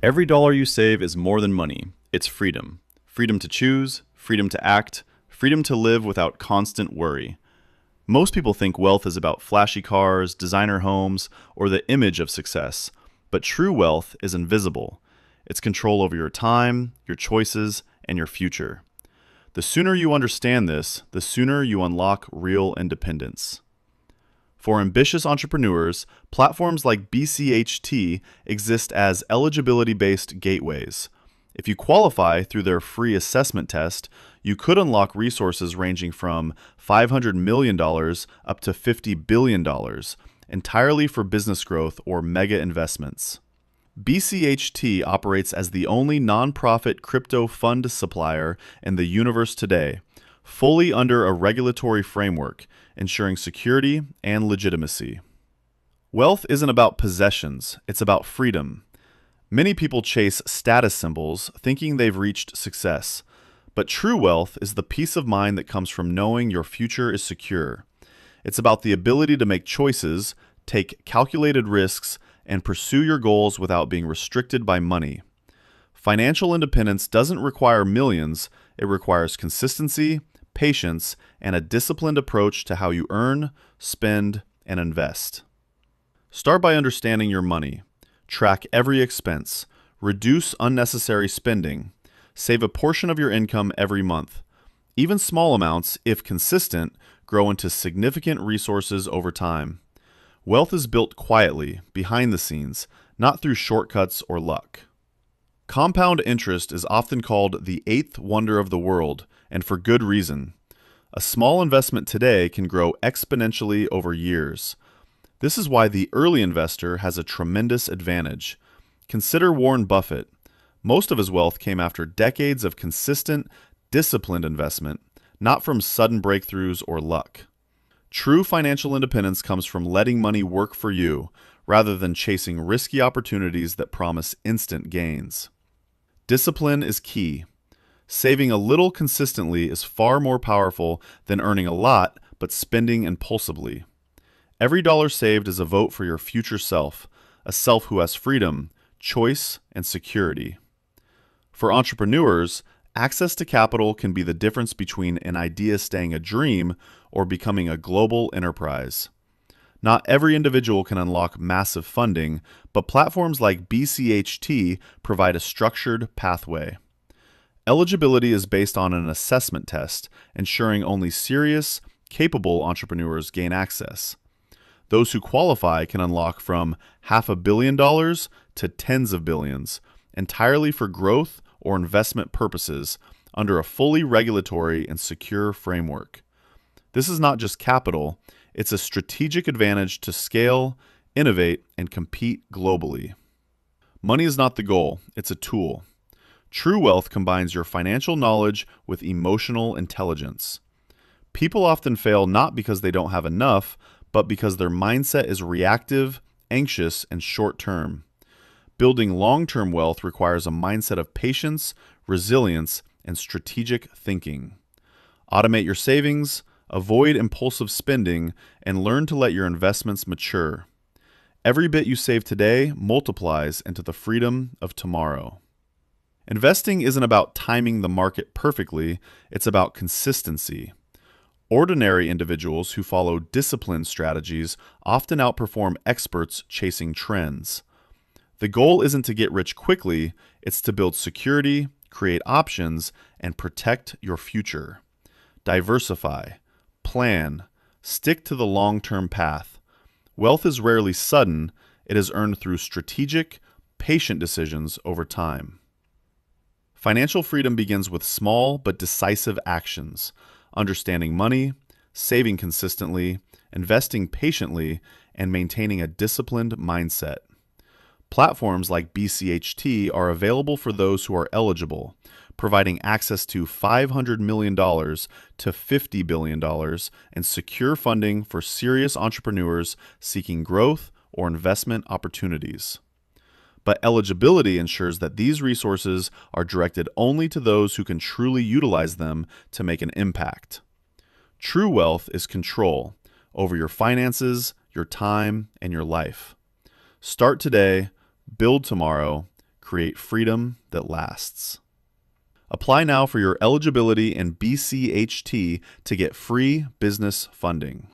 Every dollar you save is more than money. It's freedom. Freedom to choose, freedom to act, freedom to live without constant worry. Most people think wealth is about flashy cars, designer homes, or the image of success. But true wealth is invisible. It's control over your time, your choices, and your future. The sooner you understand this, the sooner you unlock real independence. For ambitious entrepreneurs, platforms like BCHT exist as eligibility-based gateways. If you qualify through their free assessment test, you could unlock resources ranging from $500 million up to $50 billion, entirely for business growth or mega investments. BCHT operates as the only nonprofit crypto fund supplier in the universe today, fully under a regulatory framework, ensuring security and legitimacy. Wealth isn't about possessions, it's about freedom. Many people chase status symbols, thinking they've reached success. But true wealth is the peace of mind that comes from knowing your future is secure. It's about the ability to make choices, take calculated risks, and pursue your goals without being restricted by money. Financial independence doesn't require millions, it requires consistency, patience, and a disciplined approach to how you earn, spend, and invest. Start by understanding your money. Track every expense. Reduce unnecessary spending. Save a portion of your income every month. Even small amounts, if consistent, grow into significant resources over time. Wealth is built quietly, behind the scenes, not through shortcuts or luck. Compound interest is often called the eighth wonder of the world, and for good reason. A small investment today can grow exponentially over years. This is why the early investor has a tremendous advantage. Consider Warren Buffett. Most of his wealth came after decades of consistent, disciplined investment, not from sudden breakthroughs or luck. True financial independence comes from letting money work for you, rather than chasing risky opportunities that promise instant gains. Discipline is key. Saving a little consistently is far more powerful than earning a lot but spending impulsively. Every dollar saved is a vote for your future self, a self who has freedom, choice, and security. For entrepreneurs, access to capital can be the difference between an idea staying a dream or becoming a global enterprise. Not every individual can unlock massive funding, but platforms like BCHT provide a structured pathway. Eligibility is based on an assessment test, ensuring only serious, capable entrepreneurs gain access. Those who qualify can unlock from $500 million to tens of billions, entirely for growth or investment purposes, under a fully regulatory and secure framework. This is not just capital, it's a strategic advantage to scale, innovate, and compete globally. Money is not the goal, it's a tool. True wealth combines your financial knowledge with emotional intelligence. People often fail not because they don't have enough, but because their mindset is reactive, anxious, and short-term. Building long-term wealth requires a mindset of patience, resilience, and strategic thinking. Automate your savings, avoid impulsive spending, and learn to let your investments mature. Every bit you save today multiplies into the freedom of tomorrow. Investing isn't about timing the market perfectly, it's about consistency. Ordinary individuals who follow disciplined strategies often outperform experts chasing trends. The goal isn't to get rich quickly, it's to build security, create options, and protect your future. Diversify, plan, stick to the long-term path. Wealth is rarely sudden, it is earned through strategic, patient decisions over time. Financial freedom begins with small but decisive actions. Understanding money, saving consistently, investing patiently, and maintaining a disciplined mindset. Platforms like BCHT are available for those who are eligible, providing access to $500 million to $50 billion and secure funding for serious entrepreneurs seeking growth or investment opportunities. But eligibility ensures that these resources are directed only to those who can truly utilize them to make an impact. True wealth is control over your finances, your time, and your life. Start today, build tomorrow, create freedom that lasts. Apply now for your eligibility and BCHT to get free business funding.